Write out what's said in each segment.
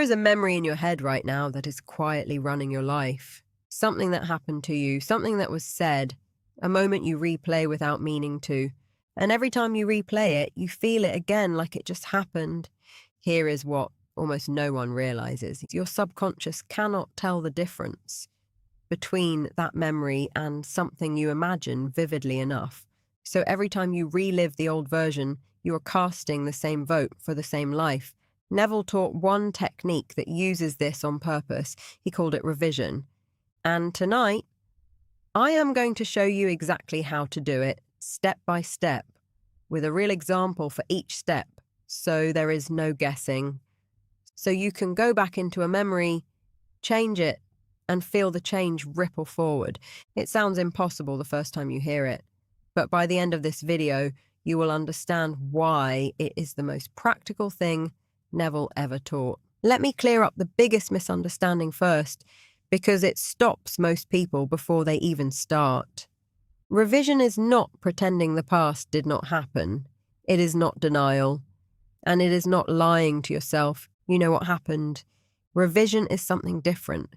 is a memory in your head right now that is quietly running your life. Something that happened to you, something that was said, a moment you replay without meaning to. And every time you replay it, you feel it again like it just happened. Here is what almost no one realizes. Your subconscious cannot tell the difference between that memory and something you imagine vividly enough. So every time you relive the old version, you are casting the same vote for the same life. Neville taught one technique that uses this on purpose. He called it revision. And tonight, I am going to show you exactly how to do it, step by step, with a real example for each step, so there is no guessing. So you can go back into a memory, change it, and feel the change ripple forward. It sounds impossible the first time you hear it, but by the end of this video, you will understand why it is the most practical thing Neville ever taught. Let me clear up the biggest misunderstanding first, because it stops most people before they even start. Revision is not pretending the past did not happen. It is not denial. And it is not lying to yourself. You know what happened. Revision is something different.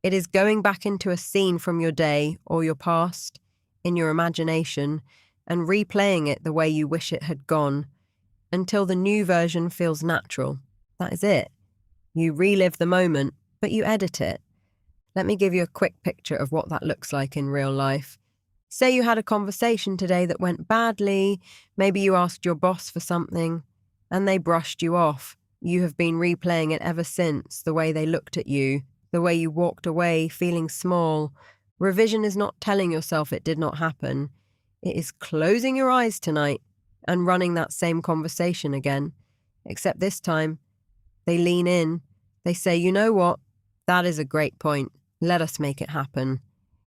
It is going back into a scene from your day or your past, in your imagination, and replaying it the way you wish it had gone, until the new version feels natural. That is it. You relive the moment, but you edit it. Let me give you a quick picture of what that looks like in real life. Say you had a conversation today that went badly. Maybe you asked your boss for something, and they brushed you off. You have been replaying it ever since, the way they looked at you, the way you walked away feeling small. Revision is not telling yourself it did not happen. It is closing your eyes tonight and running that same conversation again. Except this time, they lean in. They say, you know what? That is a great point. Let us make it happen.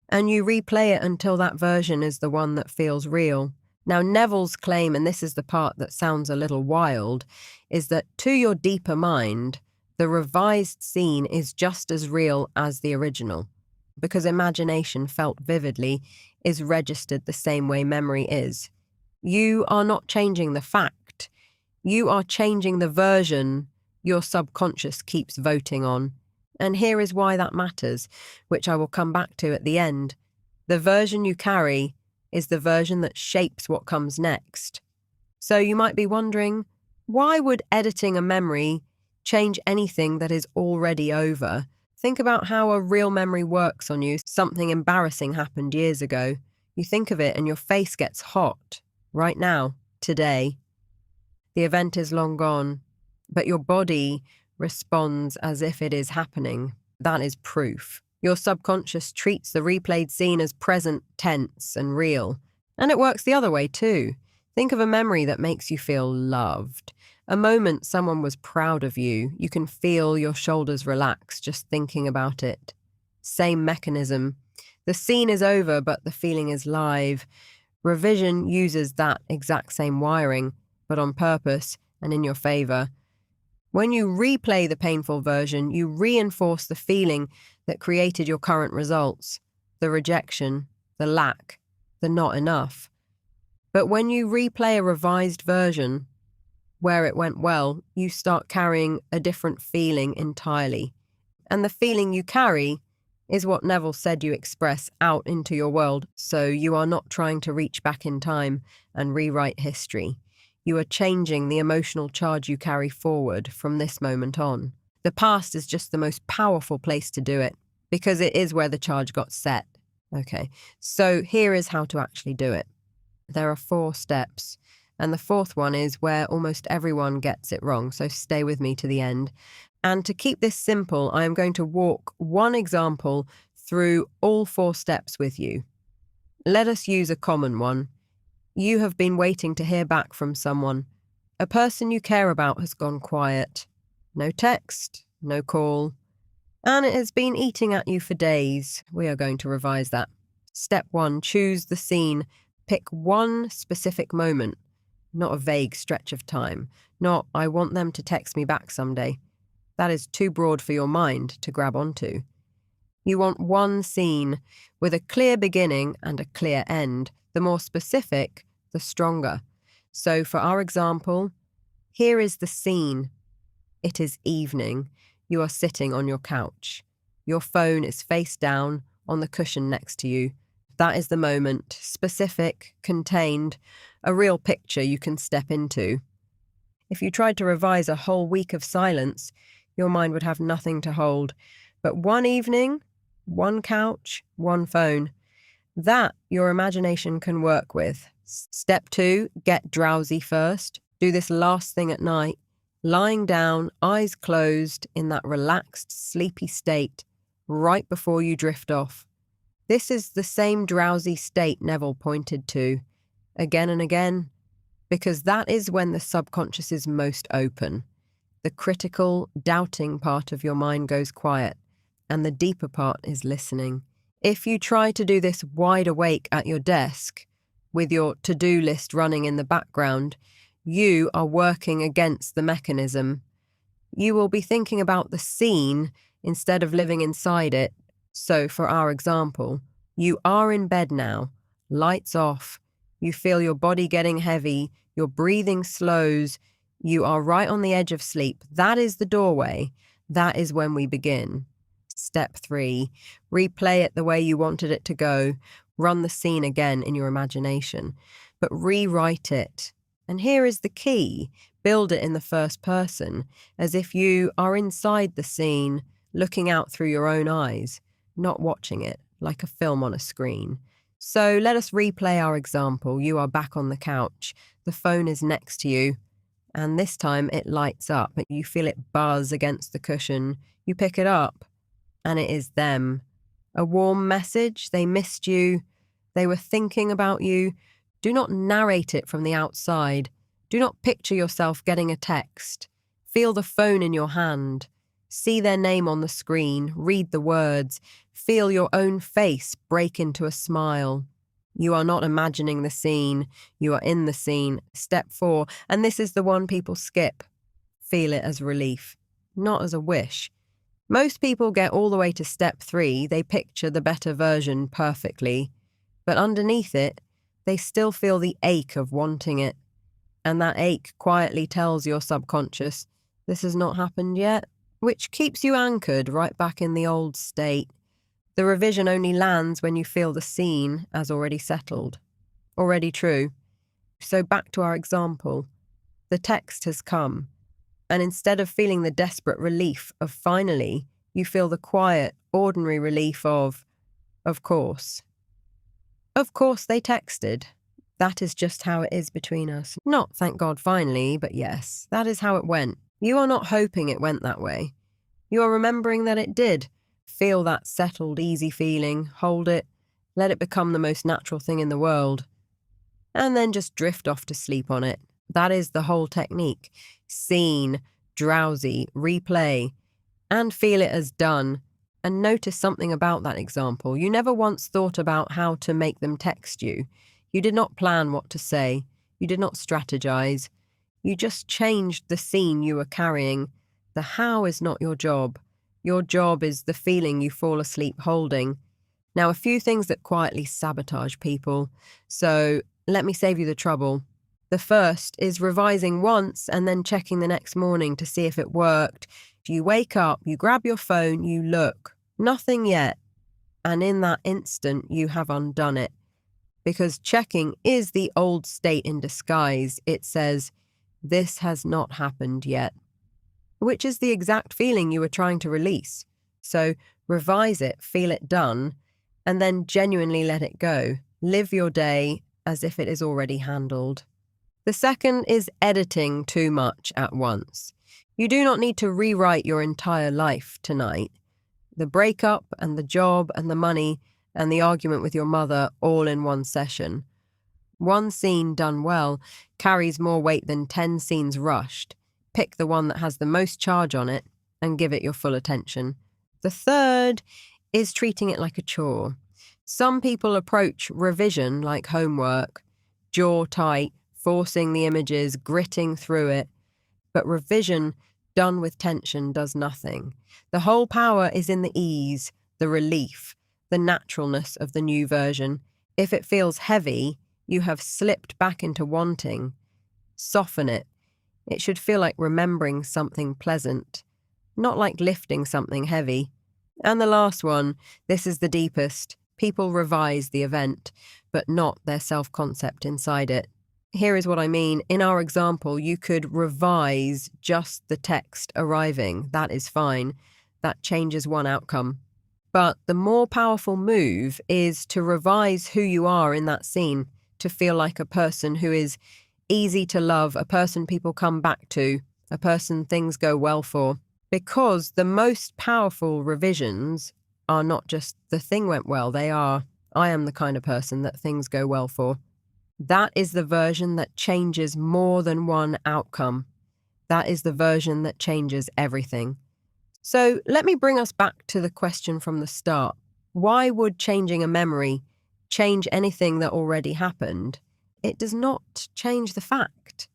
And you replay it until that version is the one that feels real. Now, Neville's claim, and this is the part that sounds a little wild, is that to your deeper mind, the revised scene is just as real as the original, because imagination felt vividly is registered the same way memory is. You are not changing the fact. You are changing the version your subconscious keeps voting on. And here is why that matters, which I will come back to at the end. The version you carry is the version that shapes what comes next. So you might be wondering, why would editing a memory change anything that is already over? Think about how a real memory works on you. Something embarrassing happened years ago. You think of it and your face gets hot. Right now, today. The event is long gone, but your body responds as if it is happening. That is proof. Your subconscious treats the replayed scene as present tense and real. And it works the other way too. Think of a memory that makes you feel loved. A moment someone was proud of you. You can feel your shoulders relax just thinking about it. Same mechanism. The scene is over, but the feeling is live. Revision uses that exact same wiring, but on purpose and in your favor. When you replay the painful version, you reinforce the feeling that created your current results, the rejection, the lack, the not enough. But when you replay a revised version, where it went well, you start carrying a different feeling entirely. And the feeling you carry is what Neville said you express out into your world, so you are not trying to reach back in time and rewrite history. You are changing the emotional charge you carry forward from this moment on. The past is just the most powerful place to do it, because it is where the charge got set. Okay, so here is how to actually do it. There are 4 steps, and the 4th one is where almost everyone gets it wrong, so stay with me to the end. And to keep this simple, I am going to walk one example through all 4 steps with you. Let us use a common one. You have been waiting to hear back from someone. A person you care about has gone quiet. No text, no call, and it has been eating at you for days. We are going to revise that. Step 1, choose the scene. Pick one specific moment, not a vague stretch of time. Not, I want them to text me back someday. That is too broad for your mind to grab onto. You want one scene with a clear beginning and a clear end. The more specific, the stronger. So for our example, here is the scene. It is evening. You are sitting on your couch. Your phone is face down on the cushion next to you. That is the moment, specific, contained, a real picture you can step into. If you tried to revise a whole week of silence, your mind would have nothing to hold. But one evening, one couch, one phone, that your imagination can work with. Step 2, get drowsy first. Do this last thing at night. Lying down, eyes closed, in that relaxed, sleepy state, right before you drift off. This is the same drowsy state Neville pointed to, again and again, because that is when the subconscious is most open. The critical, doubting part of your mind goes quiet, and the deeper part is listening. If you try to do this wide awake at your desk, with your to-do list running in the background, you are working against the mechanism. You will be thinking about the scene instead of living inside it. So, for our example, you are in bed now, lights off, you feel your body getting heavy, your breathing slows, you are right on the edge of sleep. That is the doorway. That is when we begin. Step 3, replay it the way you wanted it to go. Run the scene again in your imagination, but rewrite it. And here is the key. Build it in the first person, as if you are inside the scene, looking out through your own eyes, not watching it like a film on a screen. So let us replay our example. You are back on the couch. The phone is next to you, and this time it lights up. You feel it buzz against the cushion. You pick it up, and it is them. A warm message. They missed you. They were thinking about you. Do not narrate it from the outside. Do not picture yourself getting a text. Feel the phone in your hand. See their name on the screen. Read the words. Feel your own face break into a smile. You are not imagining the scene. You are in the scene. Step 4, and this is the one people skip. Feel it as relief, not as a wish. Most people get all the way to step 3. They picture the better version perfectly. But underneath it, they still feel the ache of wanting it. And that ache quietly tells your subconscious, this has not happened yet, which keeps you anchored right back in the old state. The revision only lands when you feel the scene as already settled, already true. So back to our example. The text has come, and instead of feeling the desperate relief of finally, you feel the quiet, ordinary relief of course. Of course they texted. That is just how it is between us. Not, thank God, finally, but yes, that is how it went. You are not hoping it went that way. You are remembering that it did. Feel that settled, easy feeling, hold it, let it become the most natural thing in the world, and then just drift off to sleep on it. That is the whole technique. Seen, drowsy, replay, and feel it as done. And notice something about that example. You never once thought about how to make them text you. You did not plan what to say. You did not strategize. You just changed the scene you were carrying. The how is not your job. Your job is the feeling you fall asleep holding. Now, a few things that quietly sabotage people. So let me save you the trouble. The first is revising once and then checking the next morning to see if it worked. You wake up, you grab your phone, you look. Nothing yet. And in that instant, you have undone it. Because checking is the old state in disguise. It says, this has not happened yet. Which is the exact feeling you were trying to release. So revise it, feel it done, and then genuinely let it go. Live your day as if it is already handled. The second is editing too much at once. You do not need to rewrite your entire life tonight. The breakup and the job and the money and the argument with your mother all in one session. One scene done well carries more weight than 10 scenes rushed. Pick the one that has the most charge on it and give it your full attention. The third is treating it like a chore. Some people approach revision like homework, jaw tight, forcing the images, gritting through it. But revision done with tension does nothing. The whole power is in the ease, the relief, the naturalness of the new version. If it feels heavy, you have slipped back into wanting. Soften it. It should feel like remembering something pleasant. not like lifting something heavy. And the last one, this is the deepest. People revise the event, but not their self-concept inside it. Here is what I mean. In our example, you could revise just the text arriving. That is fine. That changes one outcome. But the more powerful move is to revise who you are in that scene, to feel like a person who is easy to love, a person people come back to, a person things go well for. Because the most powerful revisions are not just the thing went well, they are, I am the kind of person that things go well for. That is the version that changes more than one outcome. That is the version that changes everything. So let me bring us back to the question from the start. Why would changing a memory change anything that already happened? It does not change the fact.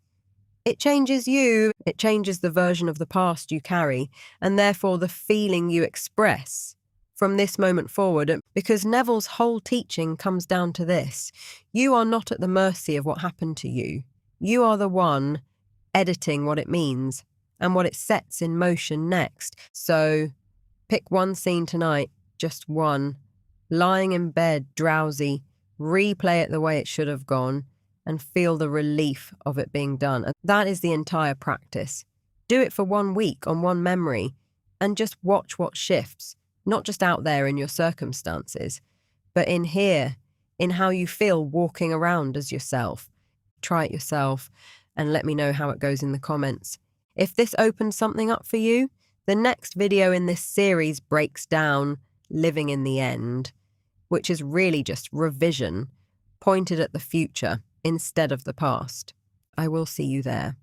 It changes you, it changes the version of the past you carry, and therefore the feeling you express from this moment forward, because Neville's whole teaching comes down to this. You are not at the mercy of what happened to you. You are the one editing what it means and what it sets in motion next. So pick one scene tonight, just one, lying in bed, drowsy, replay it the way it should have gone, and feel the relief of it being done. And that is the entire practice. Do it for 1 week on one memory and just watch what shifts, not just out there in your circumstances, but in here, in how you feel walking around as yourself. Try it yourself and let me know how it goes in the comments. If this opened something up for you, the next video in this series breaks down living in the end, which is really just revision, pointed at the future instead of the past. I will see you there.